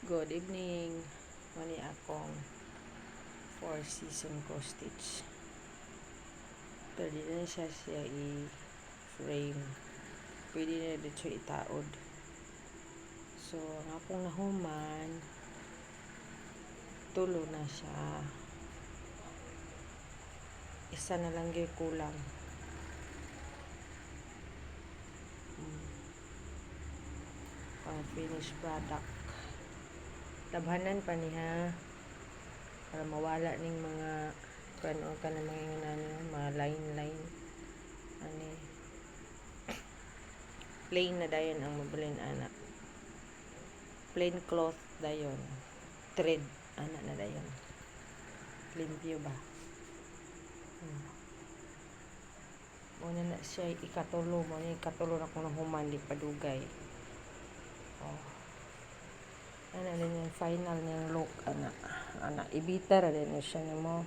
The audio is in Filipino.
Good evening. Mani akong 4 season cross stitch. Pwede na siya i-frame. Pwede na dito itaod. So, ang akong nahuman, tulo na siya. Isa na lang yung kulang. Pang finished product. Labhanan pa niya para mawala ning mga kano ka na mga line ani plain na dayon ang mabalin anak, plain cloth dayon, thread anak na dayon, limpyo ba. Muna na siya ikatulo mo ni ikatulo na kung nahuman di padugay. Ano din yung final niyang look, anak ibita ra din siya nimo.